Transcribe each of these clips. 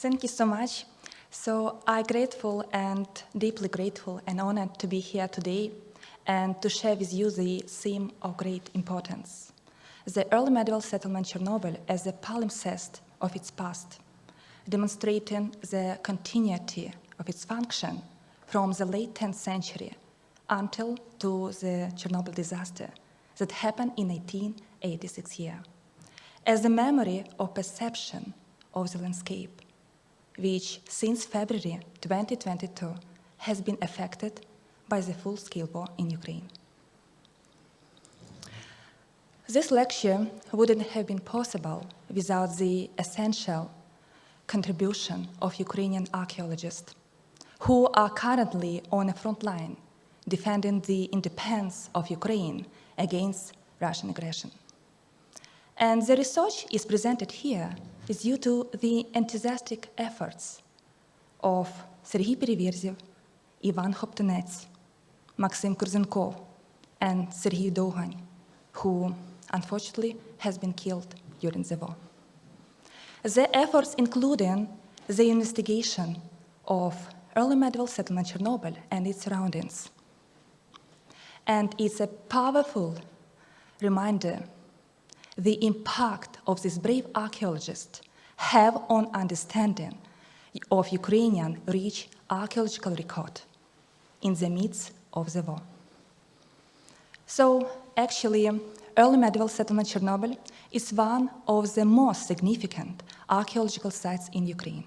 Thank you so much. So I'm grateful and deeply grateful and honored to be here today and to share with you the theme of great importance. The early medieval settlement Chernobyl as a palimpsest of its past, demonstrating the continuity of its function from the late 10th century until to the Chernobyl disaster that happened in 1886 year, as a memory of perception of the landscape, which since February 2022 has been affected by the full-scale war in Ukraine. This lecture wouldn't have been possible without the essential contribution of Ukrainian archaeologists who are currently on the front line defending the independence of Ukraine against Russian aggression. And the research is presented here is due to the enthusiastic efforts of Serhiy Pereverzhev, Ivan Hoptenets, Maxim Kurzenkov, and Serhiy Dougan, who unfortunately has been killed during the war. The efforts including the investigation of early medieval settlement Chernobyl and its surroundings. And it's a powerful reminder the impact of these brave archaeologists have on understanding of Ukrainian rich archaeological record in the midst of the war. So actually, early medieval settlement Chernobyl is one of the most significant archaeological sites in Ukraine.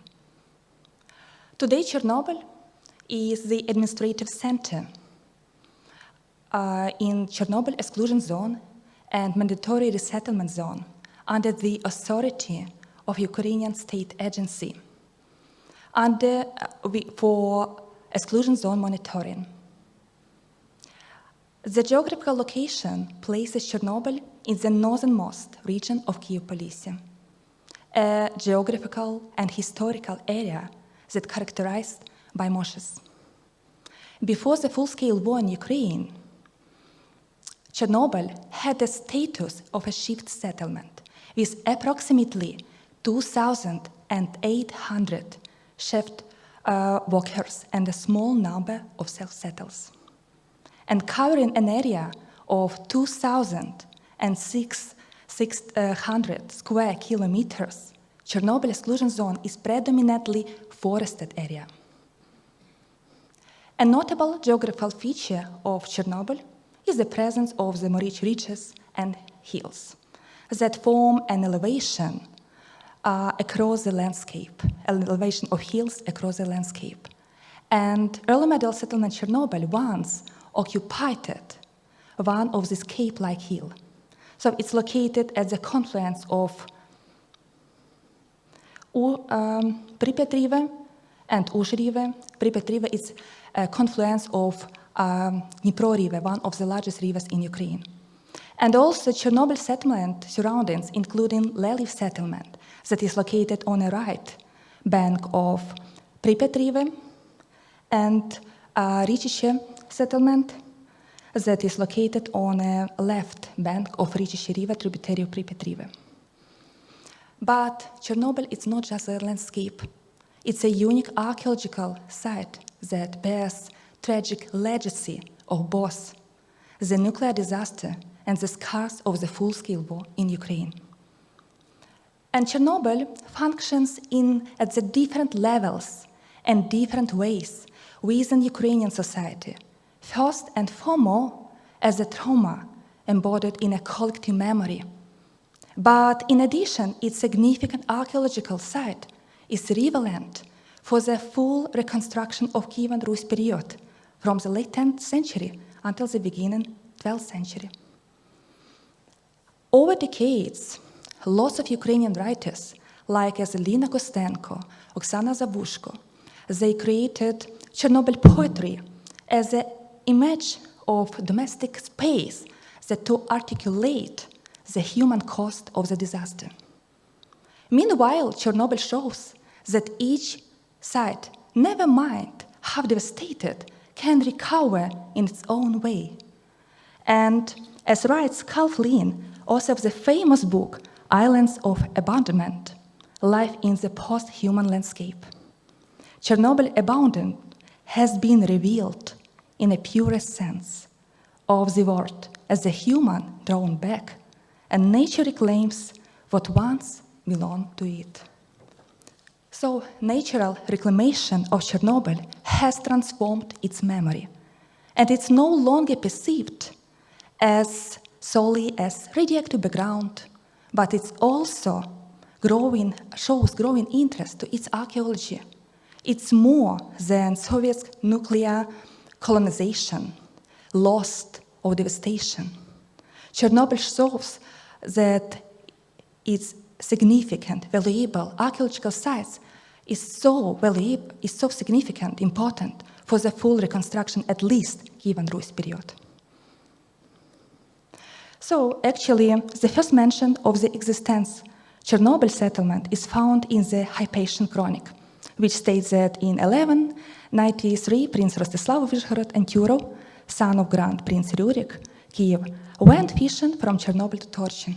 Today, Chernobyl is the administrative center in Chornobyl Exclusion Zone and mandatory resettlement zone under the authority of Ukrainian state agency for exclusion zone monitoring. The geographical location places Chernobyl in the northernmost region of Kyiv-Polyssia, a geographical and historical area that characterized by marshes. Before the full-scale war in Ukraine, Chernobyl had the status of a shift settlement with approximately 2,800 shift workers and a small number of self-settles. And covering an area of 2,600 square kilometers, Chernobyl Exclusion Zone is predominantly forested area. A notable geographical feature of Chernobyl is the presence of the rich ridges and hills that form an elevation across the landscape, an elevation of hills across the landscape. And early medieval settlement Chernobyl once occupied one of these cape-like hills. So it's located at the confluence of Pripyat River and Ush River. Pripyat River is a confluence of Dnipro River, one of the largest rivers in Ukraine. And also Chernobyl settlement surroundings, including Leliv settlement, that is located on the right bank of Pripyat River, and Richiche settlement that is located on the left bank of Richiche River, tributary of Pripyat River. But Chernobyl is not just a landscape. It's a unique archaeological site that bears tragic legacy of both the nuclear disaster and the scars of the full-scale war in Ukraine. And Chernobyl functions at the different levels and different ways within Ukrainian society. First and foremost, as a trauma embodied in a collective memory. But in addition, its significant archaeological site is relevant for the full reconstruction of Kievan Rus period from the late 10th century until the beginning 12th century. Over decades, lots of Ukrainian writers, like as Lina Kostenko, Oksana Zabushko, they created Chernobyl poetry as an image of domestic space that to articulate the human cost of the disaster. Meanwhile, Chernobyl shows that each site, never mind how devastated, can recover in its own way. And as writes Carl Flynn, author of the famous book, Islands of Abandonment, life in the post-human landscape. Chernobyl abandonment has been revealed in a purest sense of the word as the human drawn back, and nature reclaims what once belonged to it. So, natural reclamation of Chernobyl has transformed its memory, and it's no longer perceived as solely as radioactive background, but it's also shows growing interest to its archaeology. It's more than Soviet nuclear colonization, loss or devastation. Chernobyl shows that its significant, valuable archaeological sites is so significant, important for the full reconstruction, at least given Rus period. So actually, the first mention of the existence Chernobyl settlement is found in the Hypatian Chronic, which states that in 1193, Prince Rostislav of Vyshhorod and Turov, son of Grand Prince Rurik, Kiev, went fishing from Chernobyl to Torchin.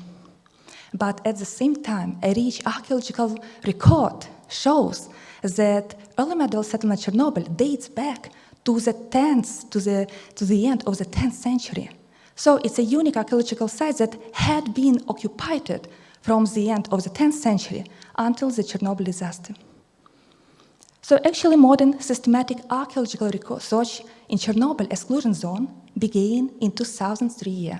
But at the same time, a rich archaeological record shows that early medieval settlement Chernobyl dates back to the end of the 10th century. So it's a unique archaeological site that had been occupied from the end of the 10th century until the Chernobyl disaster. So actually modern systematic archaeological research in Chornobyl Exclusion Zone began in 2003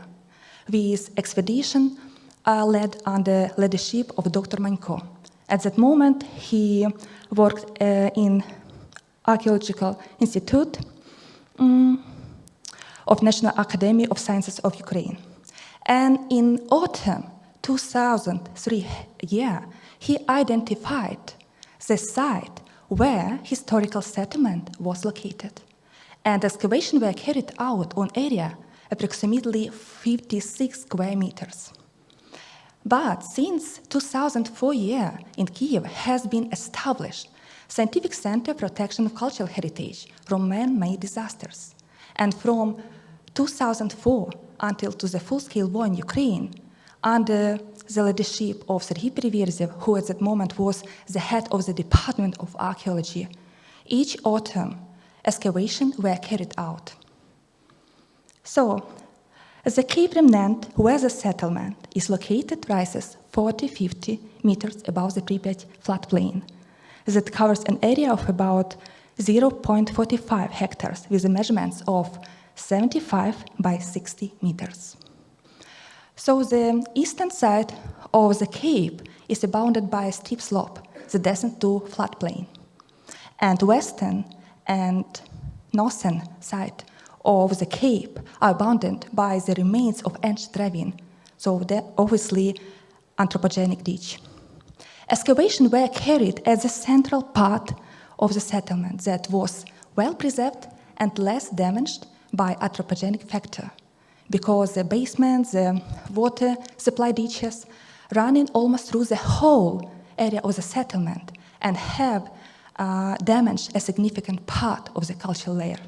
with expedition led under leadership of Dr. Manko. At that moment, he worked in Archaeological Institute of National Academy of Sciences of Ukraine. And in autumn 2003 he identified the site where historical settlement was located. And excavations were carried out on area approximately 56 square meters. But since 2004 in Kiev has been established Scientific Center Protection of Cultural Heritage from man-made disasters. And from 2004 until to the full-scale war in Ukraine, under the leadership of Serhiy Pereverzev, who at that moment was the head of the Department of Archaeology, each autumn excavations were carried out. So, the Cape remnant where the settlement is located rises 40-50 meters above the Pripyat floodplain. That covers an area of about 0.45 hectares with the measurements of 75 by 60 meters. So the eastern side of the cape is bounded by a steep slope, the descent to floodplain. And western and northern side of the cape are bounded by the remains of ancient ravine, so obviously anthropogenic ditch. Excavations were carried at the central part of the settlement that was well preserved and less damaged by anthropogenic factor, because the basement, the water supply ditches running almost through the whole area of the settlement and have damaged a significant part of the cultural layer.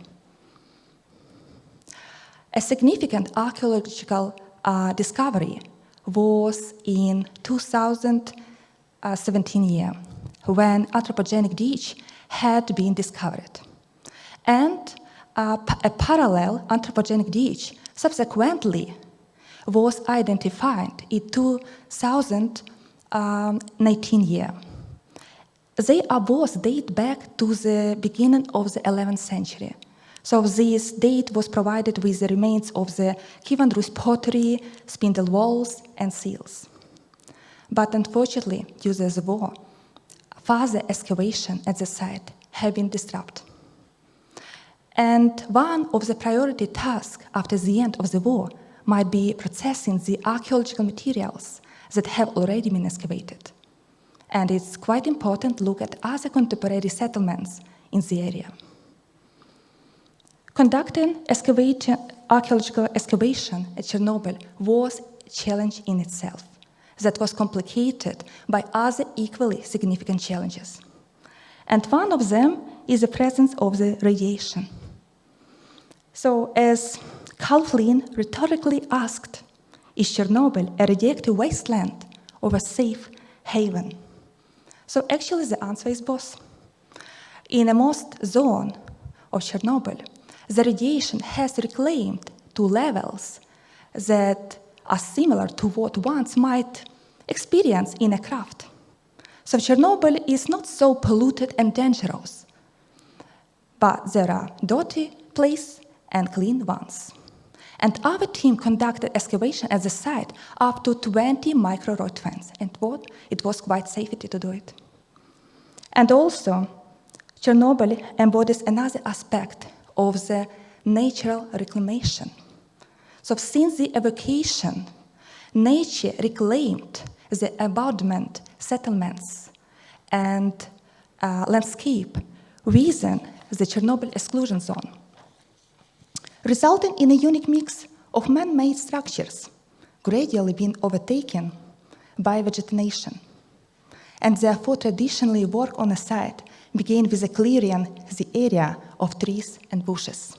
A significant archaeological discovery was in 2017 when anthropogenic ditch had been discovered. And a parallel anthropogenic ditch subsequently was identified in 2019. They are both date back to the beginning of the 11th century. So this date was provided with the remains of the Kievan Rus pottery, spindle walls, and seals. But unfortunately, due to the war, further excavation at the site have been disrupted. And one of the priority tasks after the end of the war might be processing the archaeological materials that have already been excavated. And it's quite important to look at other contemporary settlements in the area. Conducting archaeological excavation at Chernobyl was a challenge in itself that was complicated by other equally significant challenges. And one of them is the presence of the radiation. So, as Carl Flynn rhetorically asked, is Chernobyl a radioactive wasteland or a safe haven? So actually the answer is both. In the most zone of Chernobyl, the radiation has reclaimed to levels that are similar to what one might experience in a craft. So Chernobyl is not so polluted and dangerous, but there are dirty places and clean ones. And our team conducted excavation at the site up to 20 micro-road fence, and it was quite safety to do it. And also, Chernobyl embodies another aspect of the natural reclamation. So since the evacuation, nature reclaimed the abandonment settlements and landscape within the Chornobyl Exclusion Zone, resulting in a unique mix of man-made structures gradually being overtaken by vegetation. And therefore, traditionally, work on a site began with a clearing the area of trees and bushes.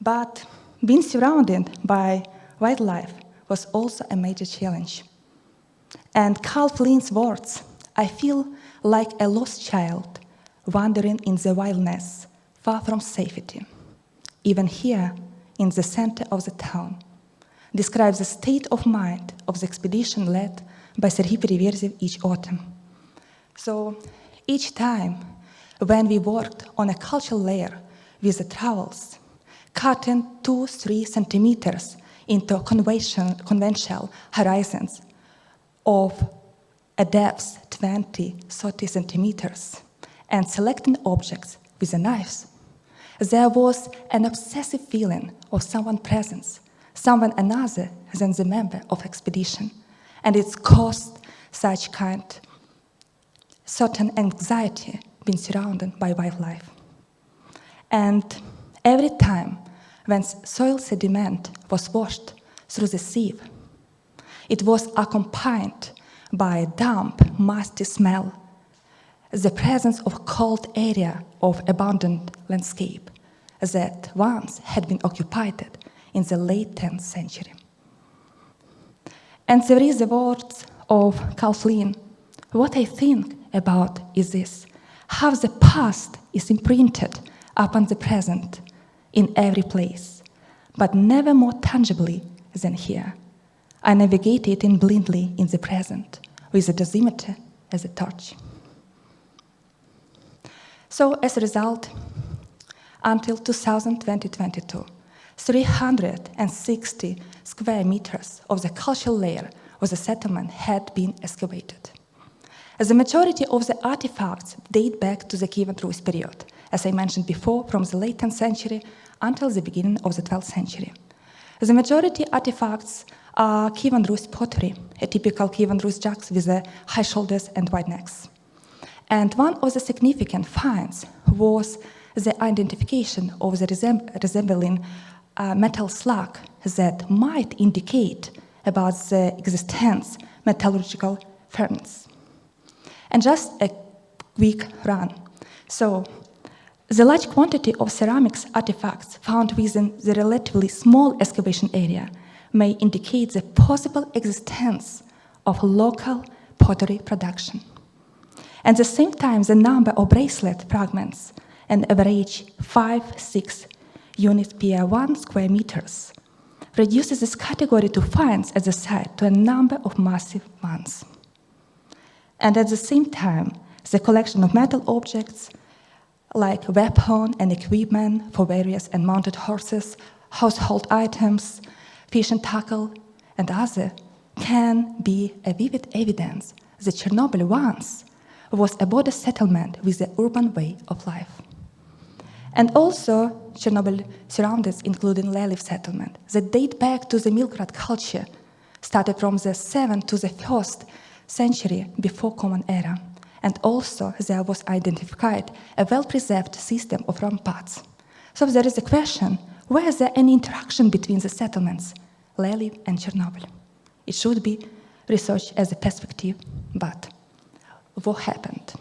But being surrounded by wildlife was also a major challenge. And Carl Flynn's words, "I feel like a lost child wandering in the wilderness, far from safety, even here in the center of the town," describes the state of mind of the expedition led by Serhiy Periverzev each autumn. So each time when we worked on a cultural layer with the trowels, cutting 2-3 centimeters into conventional horizons of a depth 20-30 centimeters, and selecting objects with the knives, there was an obsessive feeling of someone's presence, someone another than the member of expedition, and it caused such certain anxiety being surrounded by wildlife. And every time when soil sediment was washed through the sieve, it was accompanied by a damp, musty smell, the presence of a cold area of abandoned landscape that once had been occupied in the late 10th century. And there is the words of Carl Flynn, "What I think about is this, how the past is imprinted upon the present in every place, but never more tangibly than here. I navigated in blindly in the present, with the dosimeter as a torch." So as a result, until 2022, 360 square meters of the cultural layer of the settlement had been excavated. As the majority of the artifacts date back to the Kievan Rus period, as I mentioned before, from the late 10th century until the beginning of the 12th century. The majority artifacts are Kievan Rus pottery, a typical Kievan Rus jugs with high shoulders and wide necks. And one of the significant finds was the identification of the resembling metal slug that might indicate about the existence metallurgical furnace. And just a quick run. So, the large quantity of ceramics artifacts found within the relatively small excavation area may indicate the possible existence of local pottery production. At the same time, the number of bracelet fragments, an average 5-6 units per 1 square meters, reduces this category to finds at the site to a number of massive ones. And at the same time, the collection of metal objects like weapon and equipment for various unmounted horses, household items, fishing tackle, and other can be a vivid evidence that Chernobyl once was a border settlement with the urban way of life. And also, Chernobyl surroundings, including Leliv settlement, that date back to the Milgrad culture, started from the 7th to the 1st century before Common Era. And also, there was identified a well-preserved system of ramparts. So there is a question, where is there any interaction between the settlements, Leliv and Chernobyl? It should be researched as a perspective, but what happened?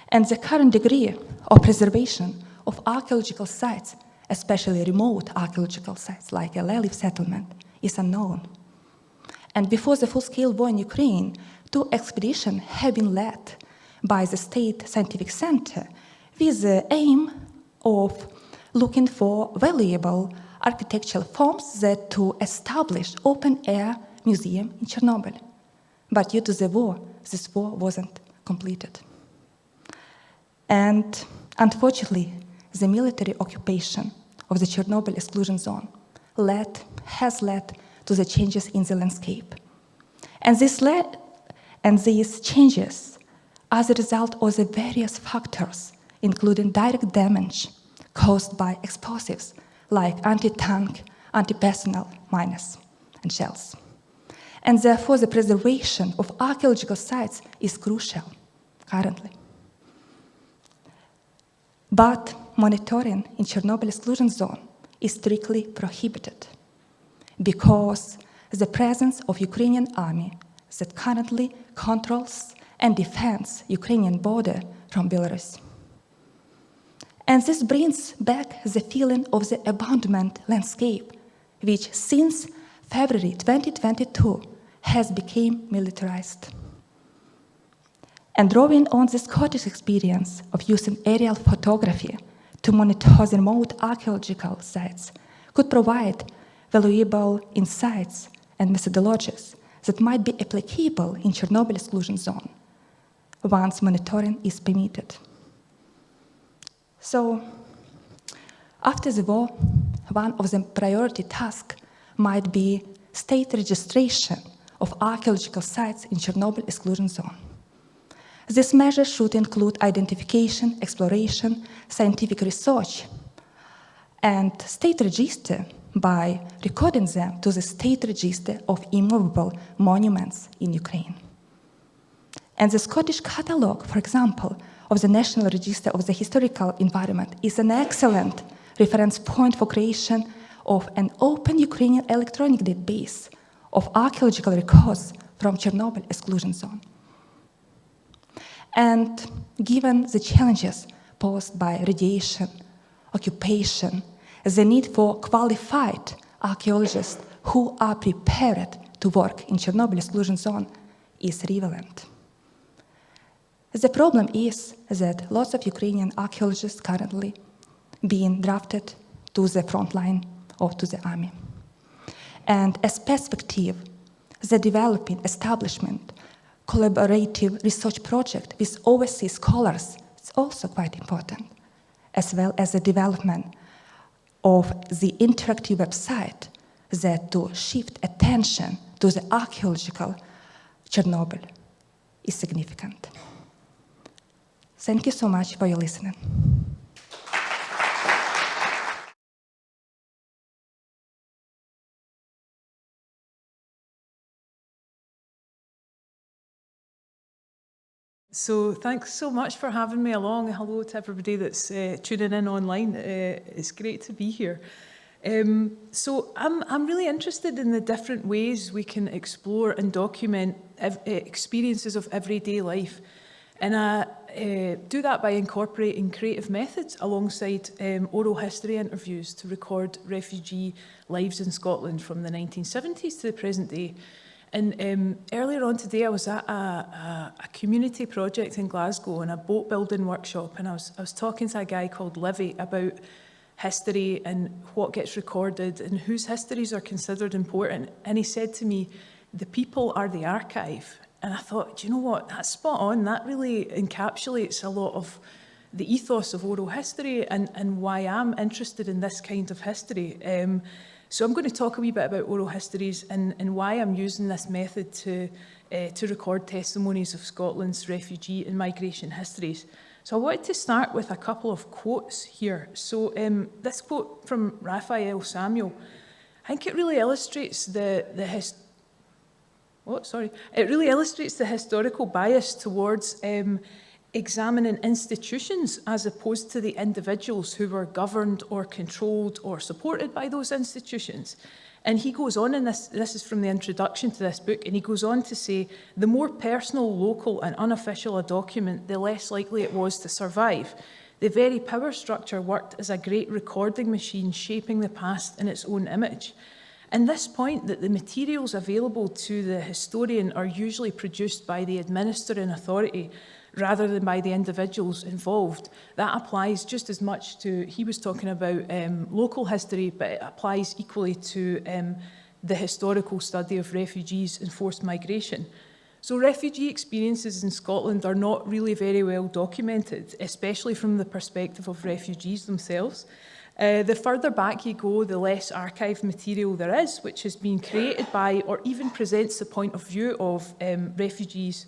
And the current degree of preservation of archaeological sites, especially remote archaeological sites like a Leliv settlement, is unknown. And before the full-scale war in Ukraine, 2 expeditions have been led by the State Scientific Center with the aim of looking for valuable architectural forms that to establish open-air museum in Chernobyl. But due to the war, this war wasn't completed. And unfortunately, the military occupation of the Chornobyl Exclusion Zone has led to the changes in the landscape. And these changes are the result of the various factors, including direct damage caused by explosives like anti-tank, anti-personnel mines and shells. And therefore, the preservation of archaeological sites is crucial currently. But monitoring in Chornobyl Exclusion Zone is strictly prohibited because the presence of Ukrainian army that currently controls and defends Ukrainian border from Belarus. And this brings back the feeling of the abandonment landscape, which since February 2022 has become militarized. And drawing on the Scottish experience of using aerial photography to monitor the remote archaeological sites could provide valuable insights and methodologies that might be applicable in Chornobyl Exclusion Zone once monitoring is permitted. So, after the war, one of the priority tasks might be state registration of archaeological sites in Chornobyl Exclusion Zone. This measure should include identification, exploration, scientific research, and state register by recording them to the State Register of Immovable Monuments in Ukraine. And the Scottish catalogue, for example, of the National Register of the Historical Environment is an excellent reference point for creation of an open Ukrainian electronic database of archaeological records from Chernobyl Exclusion Zone. And given the challenges posed by radiation, occupation, the need for qualified archaeologists who are prepared to work in Chernobyl Exclusion Zone is relevant. The problem is that lots of Ukrainian archaeologists currently being drafted to the front line or to the army. And as perspective, the developing establishment collaborative research project with overseas scholars is also quite important, as well as the development of the interactive website that to shift attention to the archaeological Chernobyl is significant. Thank you so much for your listening. So thanks so much for having me along. Hello to everybody that's tuning in online. It's great to be here. So I'm really interested in the different ways we can explore and document experiences of everyday life. And I do that by incorporating creative methods alongside oral history interviews to record refugee lives in Scotland from the 1970s to the present day. And earlier on today, I was at a community project in Glasgow in a boat building workshop, and I was talking to a guy called Livy about history and what gets recorded and whose histories are considered important. And he said to me, the people are the archive. And I thought, do you know what, that's spot on. That really encapsulates a lot of the ethos of oral history and why I'm interested in this kind of history. So I'm going to talk a wee bit about oral histories and why I'm using this method to record testimonies of Scotland's refugee and migration histories. So I wanted to start with a couple of quotes here. So this quote from Raphael Samuel, I think it really illustrates it really illustrates the historical bias towards examining institutions as opposed to the individuals who were governed or controlled or supported by those institutions. And he goes on in this is from the introduction to this book, and he goes on to say, the more personal, local and unofficial a document, the less likely it was to survive. The very power structure worked as a great recording machine shaping the past in its own image. And this point that the materials available to the historian are usually produced by the administering authority rather than by the individuals involved, that applies just as much to, he was talking about local history, but it applies equally to the historical study of refugees and forced migration. So refugee experiences in Scotland are not really very well documented, especially from the perspective of refugees themselves. The further back you go, the less archived material there is, which has been created by or even presents the point of view of refugees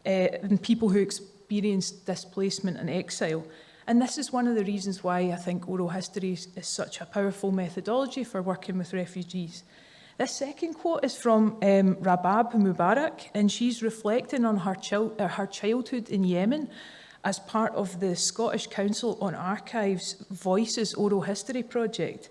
and people who experience displacement and exile. And this is one of the reasons why I think oral history is such a powerful methodology for working with refugees. This second quote is from Rabab Mubarak, and she's reflecting on her childhood in Yemen as part of the Scottish Council on Archives Voices Oral History project.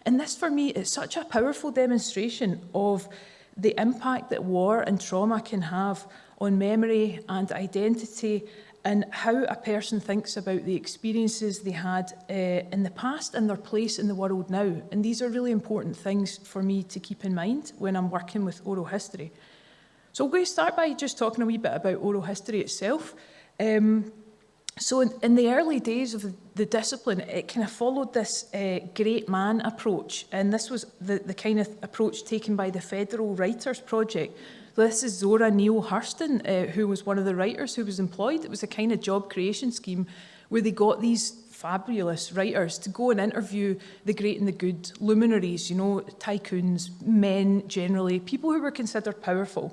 And this, for me, is such a powerful demonstration of the impact that war and trauma can have on memory and identity, and how a person thinks about the experiences they had in the past and their place in the world now. And these are really important things for me to keep in mind when I'm working with oral history. So I'm going to start by just talking a wee bit about oral history itself. So in the early days of the discipline, it kind of followed this great man approach. And this was the kind of approach taken by the Federal Writers Project. This is Zora Neale Hurston, who was one of the writers who was employed. It was a kind of job creation scheme where they got these fabulous writers to go and interview the great and the good, luminaries, you know, tycoons, men generally, people who were considered powerful.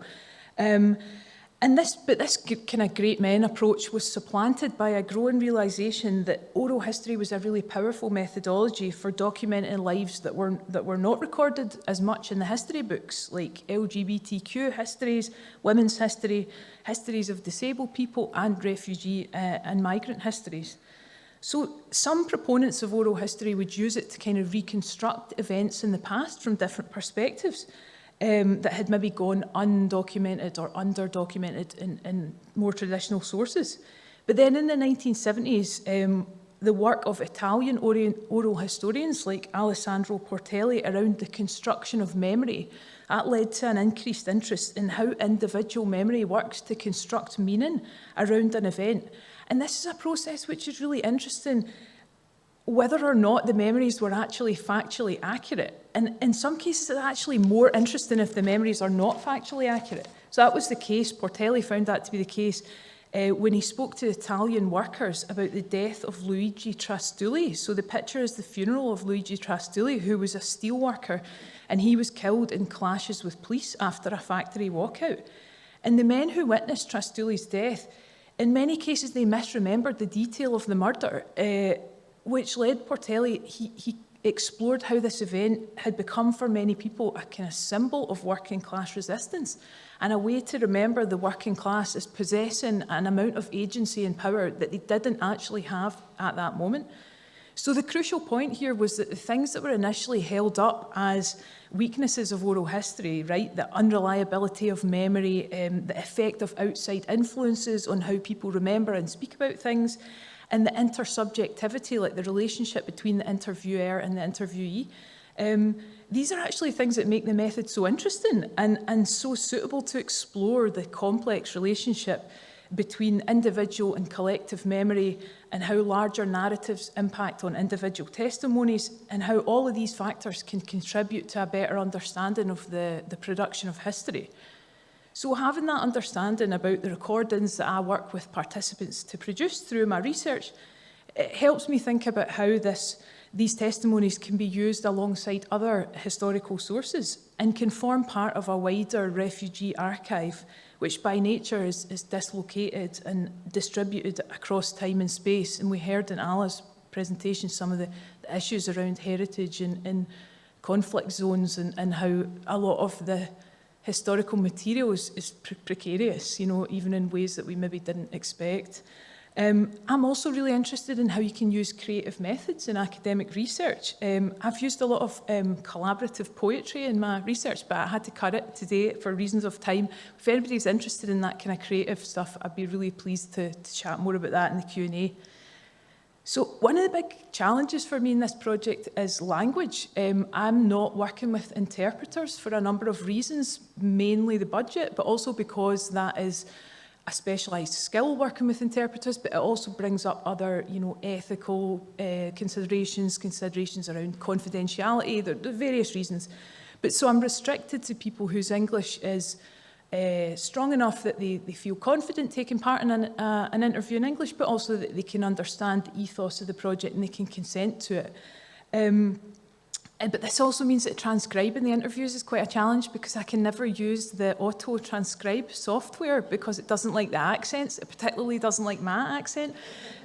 But this kind of great men approach was supplanted by a growing realisation that oral history was a really powerful methodology for documenting lives that were not recorded as much in the history books, like LGBTQ histories, women's history, histories of disabled people, and refugee and migrant histories. So some proponents of oral history would use it to kind of reconstruct events in the past from different perspectives. That had maybe gone undocumented or underdocumented in more traditional sources. But then in the 1970s, the work of Italian oral historians like Alessandro Portelli around the construction of memory, that led to an increased interest in how individual memory works to construct meaning around an event. And this is a process which is really interesting, whether or not the memories were actually factually accurate. And in some cases, it's actually more interesting if the memories are not factually accurate. So that was the case. Portelli found that to be the case when he spoke to Italian workers about the death of Luigi Trastulli. So the picture is the funeral of Luigi Trastulli, who was a steel worker, and he was killed in clashes with police after a factory walkout. And the men who witnessed Trastulli's death, in many cases, they misremembered the detail of the murder, which led Portelli, he explored how this event had become for many people a kind of symbol of working class resistance and a way to remember the working class as possessing an amount of agency and power that they didn't actually have at that moment. So the crucial point here was that the things that were initially held up as weaknesses of oral history, right, the unreliability of memory, the effect of outside influences on how people remember and speak about things, and the intersubjectivity, like the relationship between the interviewer and the interviewee. These are actually things that make the method so interesting and so suitable to explore the complex relationship between individual and collective memory, and how larger narratives impact on individual testimonies, and how all of these factors can contribute to a better understanding of the production of history. So having that understanding about the recordings that I work with participants to produce through my research, it helps me think about how these testimonies can be used alongside other historical sources and can form part of a wider refugee archive, which by nature is dislocated and distributed across time and space. And we heard in Alla's presentation some of the issues around heritage and conflict zones, and how a lot of the historical material is precarious, you know, even in ways that we maybe didn't expect. I'm also really interested in how you can use creative methods in academic research. I've used a lot of collaborative poetry in my research, but I had to cut it today for reasons of time. If anybody's interested in that kind of creative stuff, I'd be really pleased to chat more about that in the Q&A. So one of the big challenges for me in this project is language. I'm not working with interpreters for a number of reasons, mainly the budget, but also because that is a specialised skill working with interpreters, but it also brings up other, ethical considerations around confidentiality. There are various reasons. But so I'm restricted to people whose English is strong enough that they feel confident taking part in an interview in English, but also that they can understand the ethos of the project and they can consent to it. But this also means that transcribing the interviews is quite a challenge, because I can never use the auto-transcribe software because it doesn't like the accents. It particularly doesn't like my accent.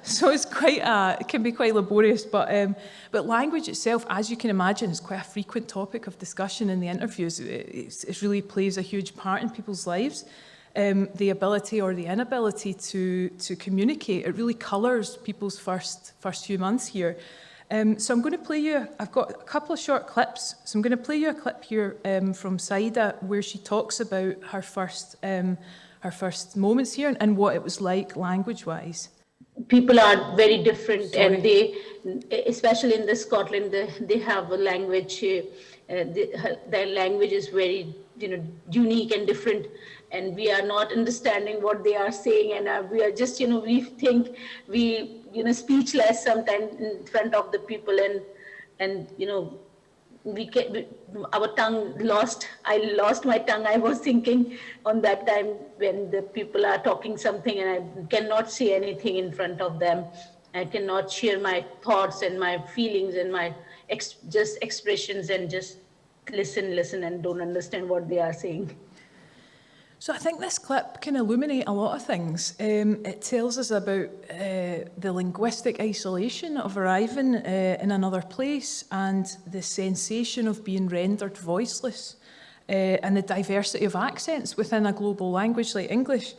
So it's it can be quite laborious. But language itself, as you can imagine, is quite a frequent topic of discussion in the interviews. It really plays a huge part in people's lives. The ability or the inability to communicate, it really colours people's first few months here. So I'm going to play you, I've got a couple of short clips. So I'm going to play you a clip here from Saida, where she talks about her first moments here and what it was like language-wise. People are very different. Sorry. And they, especially in Scotland, they have a language, their language is very unique and different, and we are not understanding what they are saying, and we are just, we think we, speechless sometimes in front of the people, and our tongue I lost my tongue. I was thinking on that time when the people are talking something and I cannot say anything in front of them. I cannot share my thoughts and my feelings and my just expressions, and just listen and don't understand what they are saying. So I think this clip can illuminate a lot of things. It tells us about the linguistic isolation of arriving in another place, and the sensation of being rendered voiceless, and the diversity of accents within a global language like English.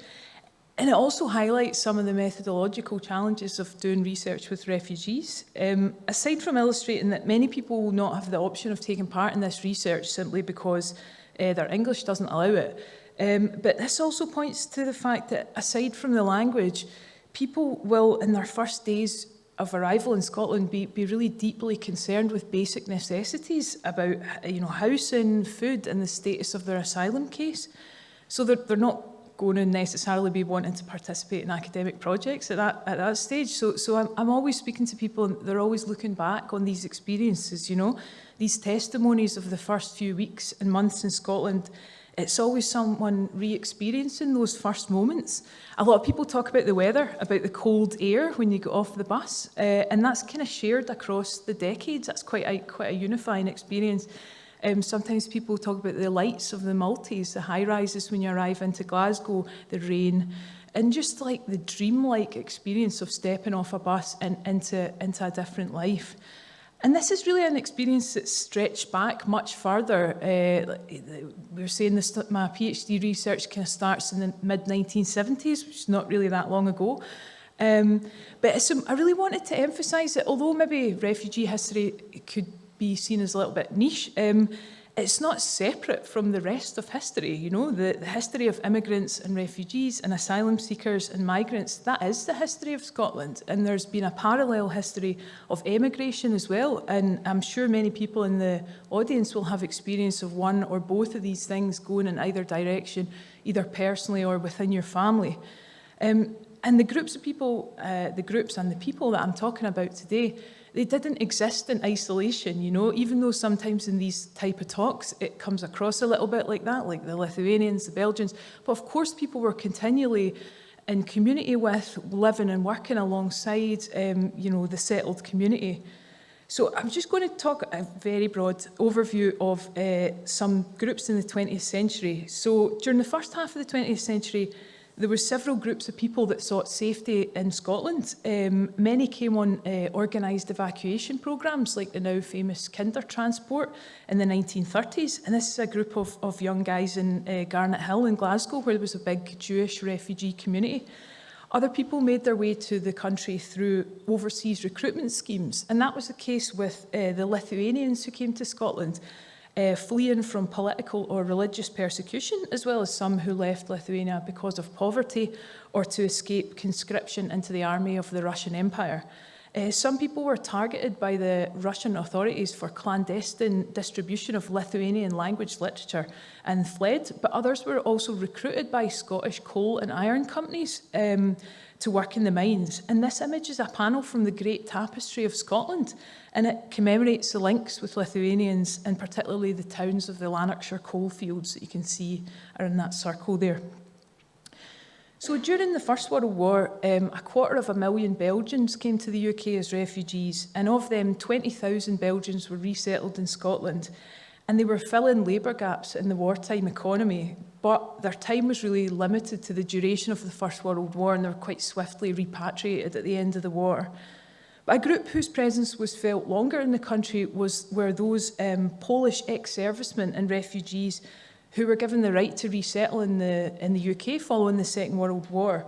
And it also highlights some of the methodological challenges of doing research with refugees. Aside from illustrating that many people will not have the option of taking part in this research simply because their English doesn't allow it. But this also points to the fact that aside from the language, people will, in their first days of arrival in Scotland, be really deeply concerned with basic necessities about, housing, food, and the status of their asylum case. So they're not going to necessarily be wanting to participate in academic projects at that stage. So I'm always speaking to people, and they're always looking back on these experiences, these testimonies of the first few weeks and months in Scotland. It's always someone re-experiencing those first moments. A lot of people talk about the weather, about the cold air when you get off the bus, and that's kind of shared across the decades. That's quite a unifying experience. Sometimes people talk about the lights of the multis, the high-rises when you arrive into Glasgow, the rain, and just like the dreamlike experience of stepping off a bus and into a different life. And this is really an experience that's stretched back much further. We were saying my PhD research kind of starts in the mid-1970s, which is not really that long ago. But I really wanted to emphasise that although maybe refugee history could be seen as a little bit niche, it's not separate from the rest of history. The history of immigrants and refugees and asylum seekers and migrants, that is the history of Scotland. And there's been a parallel history of emigration as well. And I'm sure many people in the audience will have experience of one or both of these things going in either direction, either personally or within your family. And the groups of people, the groups and the people that I'm talking about today, they didn't exist in isolation, even though sometimes in these type of talks it comes across a little bit like that, like the Lithuanians, the Belgians. But of course people were continually in community with, living and working alongside, the settled community. So I'm just going to talk a very broad overview of some groups in the 20th century. So during the first half of the 20th century, there were several groups of people that sought safety in Scotland. Many came on organised evacuation programmes, like the now famous Kinder Transport in the 1930s. And this is a group of young guys in Garnet Hill in Glasgow, where there was a big Jewish refugee community. Other people made their way to the country through overseas recruitment schemes. And that was the case with the Lithuanians who came to Scotland, fleeing from political or religious persecution, as well as some who left Lithuania because of poverty or to escape conscription into the army of the Russian Empire. Some people were targeted by the Russian authorities for clandestine distribution of Lithuanian language literature and fled, but others were also recruited by Scottish coal and iron companies to work in the mines. And this image is a panel from the Great Tapestry of Scotland, and it commemorates the links with Lithuanians, and particularly the towns of the Lanarkshire coalfields that you can see are in that circle there. So during the First World War, 250,000 Belgians came to the UK as refugees, and of them 20,000 Belgians were resettled in Scotland, and they were filling labour gaps in the wartime economy, but their time was really limited to the duration of the First World War, and they were quite swiftly repatriated at the end of the war. But a group whose presence was felt longer in the country were those Polish ex-servicemen and refugees who were given the right to resettle in the UK following the Second World War.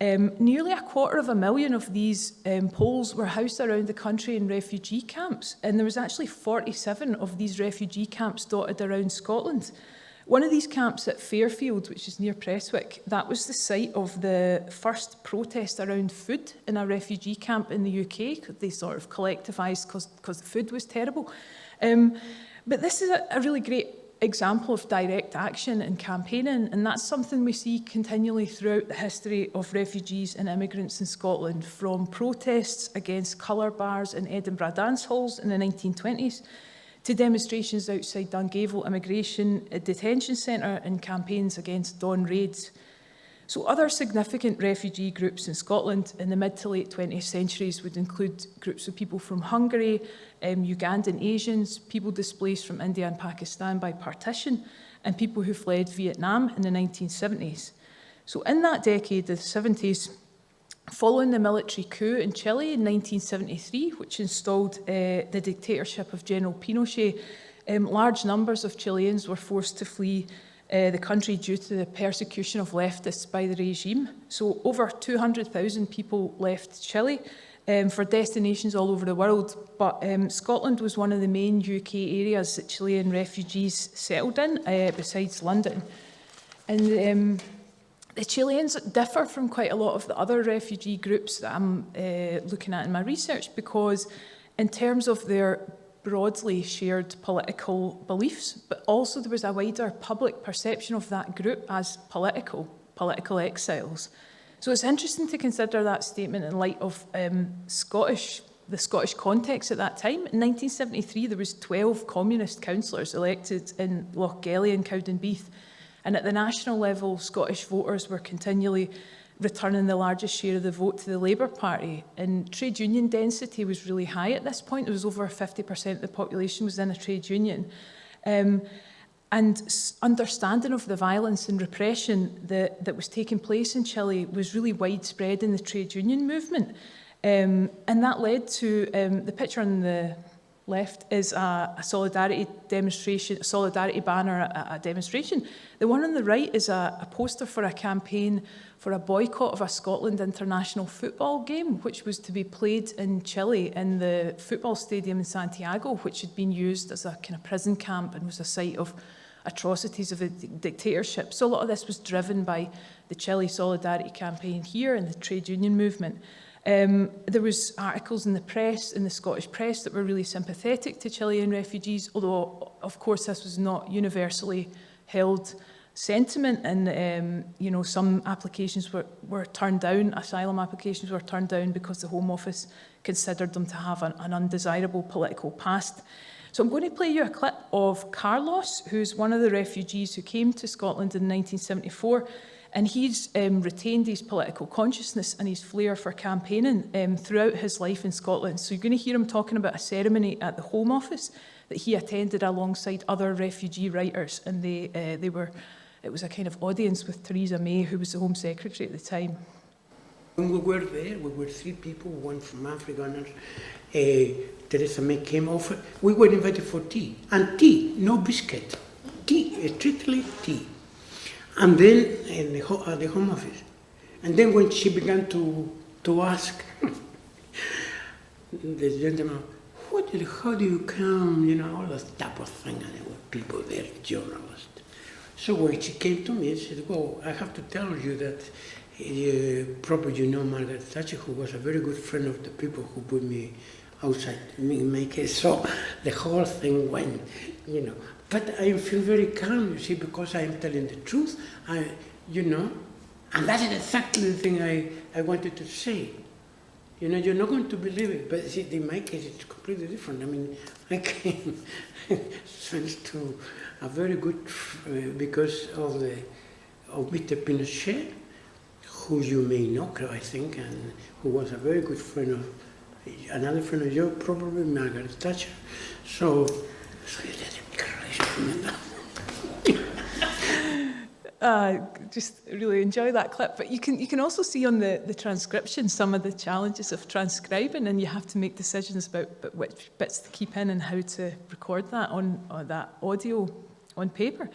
Nearly 250,000 of these Poles were housed around the country in refugee camps, and there was actually 47 of these refugee camps dotted around Scotland. One of these camps at Fairfield, which is near Prestwick, that was the site of the first protest around food in a refugee camp in the UK. They sort of collectivised because the food was terrible. But this is a really great example of direct action and campaigning, and that's something we see continually throughout the history of refugees and immigrants in Scotland, from protests against colour bars in Edinburgh dance halls in the 1920s to demonstrations outside Dungavel Immigration Detention Centre and campaigns against dawn raids. So other significant refugee groups in Scotland in the mid to late 20th centuries would include groups of people from Hungary, Ugandan Asians, people displaced from India and Pakistan by partition, and people who fled Vietnam in the 1970s. So in that decade, the 70s, following the military coup in Chile in 1973, which installed the dictatorship of General Pinochet, large numbers of Chileans were forced to flee the country due to the persecution of leftists by the regime. So over 200,000 people left Chile for destinations all over the world, but Scotland was one of the main UK areas that Chilean refugees settled in, besides London. And the Chileans differ from quite a lot of the other refugee groups that I'm looking at in my research, because in terms of their broadly shared political beliefs, but also there was a wider public perception of that group as political exiles. So it's interesting to consider that statement in light of the Scottish context at that time. In 1973, there was 12 communist councillors elected in Lochgelly and Cowdenbeath, and at the national level, Scottish voters were continually returning the largest share of the vote to the Labour Party. And trade union density was really high at this point. It was over 50% of the population was in a trade union. And understanding of the violence and repression that was taking place in Chile was really widespread in the trade union movement. And that led to, the picture on the left is a solidarity demonstration, a solidarity banner at a demonstration. The one on the right is a poster for a campaign for a boycott of a Scotland international football game, which was to be played in Chile in the football stadium in Santiago, which had been used as a kind of prison camp and was a site of atrocities of the dictatorship. So a lot of this was driven by the Chile Solidarity campaign here and the trade union movement. There was articles in the press, in the Scottish press, that were really sympathetic to Chilean refugees, although, of course, this was not universally held sentiment, and some applications were turned down, asylum applications were turned down because the Home Office considered them to have an undesirable political past. So I'm going to play you a clip of Carlos, who's one of the refugees who came to Scotland in 1974, and he's retained his political consciousness and his flair for campaigning throughout his life in Scotland. So you're going to hear him talking about a ceremony at the Home Office that he attended alongside other refugee writers, and it was a kind of audience with Theresa May, who was the Home Secretary at the time. When we were there, we were 3 people, one from Africa, and Theresa May came over. We were invited for tea, and tea, no biscuit. Tea, strictly tea. And then at the Home Office. And then when she began to ask the gentleman, how do you come, all that type of thing, and there were people there, journalists. So when she came to me, she said, well, I have to tell you that Probably you know Margaret Thatcher, who was a very good friend of the people who put me outside, in my case. So the whole thing went, you know. But I feel very calm, you see, because I am telling the truth, you know. And that is exactly the thing I wanted to say. You know, you're not going to believe it, but see, in my case, it's completely different. I mean, I came thanks to a very good, because of Mr. Pinochet, who you may know, I think, and who was a very good friend of, another friend of yours, probably Margaret Thatcher. So you did just really enjoy that clip. But you can also see on the transcription some of the challenges of transcribing, and you have to make decisions about which bits to keep in and how to record that on that audio on paper.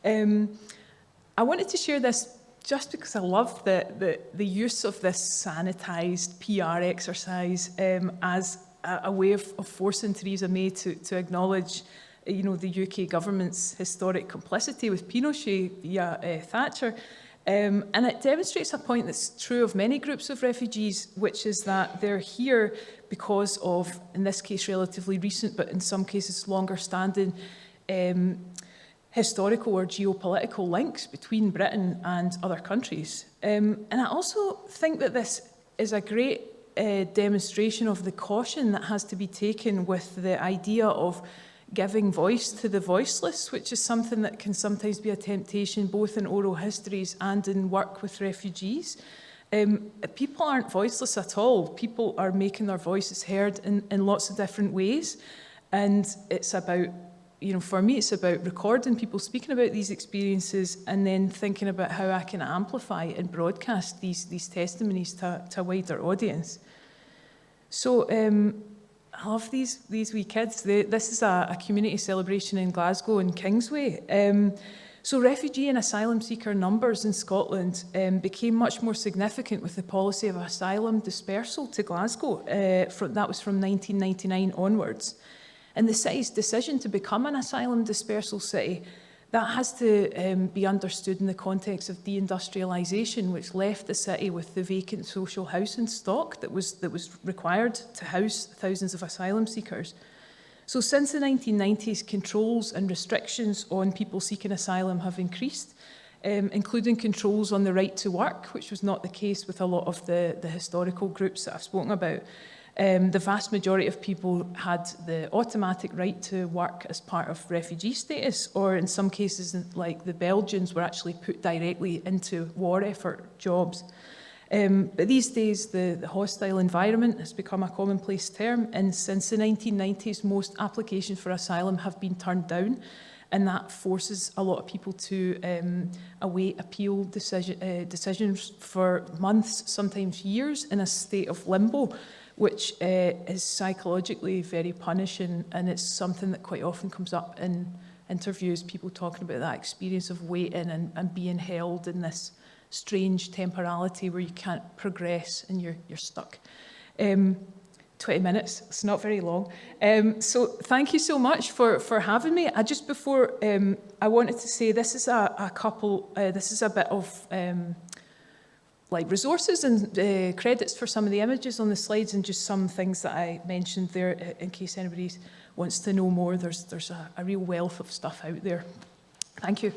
I wanted to share this just because I love the use of this sanitised PR exercise as a way of forcing Theresa May to acknowledge, you know, the UK government's historic complicity with Pinochet via Thatcher. And it demonstrates a point that's true of many groups of refugees, which is that they're here because of, in this case, relatively recent, but in some cases longer standing historical or geopolitical links between Britain and other countries. And I also think that this is a great demonstration of the caution that has to be taken with the idea of giving voice to the voiceless, which is something that can sometimes be a temptation both in oral histories and in work with refugees. People aren't voiceless at all. People are making their voices heard in lots of different ways. And it's about, you know, for me, it's about recording people speaking about these experiences and then thinking about how I can amplify and broadcast these testimonies to a wider audience. So I love these wee kids. This is a community celebration in Glasgow and Kingsway. So refugee and asylum seeker numbers in Scotland became much more significant with the policy of asylum dispersal to Glasgow. That was from 1999 onwards. And the city's decision to become an asylum dispersal city, that has to be understood in the context of deindustrialisation, which left the city with the vacant social housing stock that was required to house thousands of asylum seekers. So since the 1990s, controls and restrictions on people seeking asylum have increased, including controls on the right to work, which was not the case with a lot of the historical groups that I've spoken about. The vast majority of people had the automatic right to work as part of refugee status, or in some cases, like the Belgians, were actually put directly into war effort jobs. But these days, the hostile environment has become a commonplace term, and since the 1990s, most applications for asylum have been turned down, and that forces a lot of people to await appeal decisions for months, sometimes years, in a state of limbo, which is psychologically very punishing, and it's something that quite often comes up in interviews, people talking about that experience of waiting and being held in this strange temporality where you can't progress and you're stuck. 20 minutes, it's not very long. So thank you so much for having me. Just before, I wanted to say this is this is a bit of like resources and credits for some of the images on the slides, and just some things that I mentioned there in case anybody wants to know more. There's a real wealth of stuff out there. Thank you.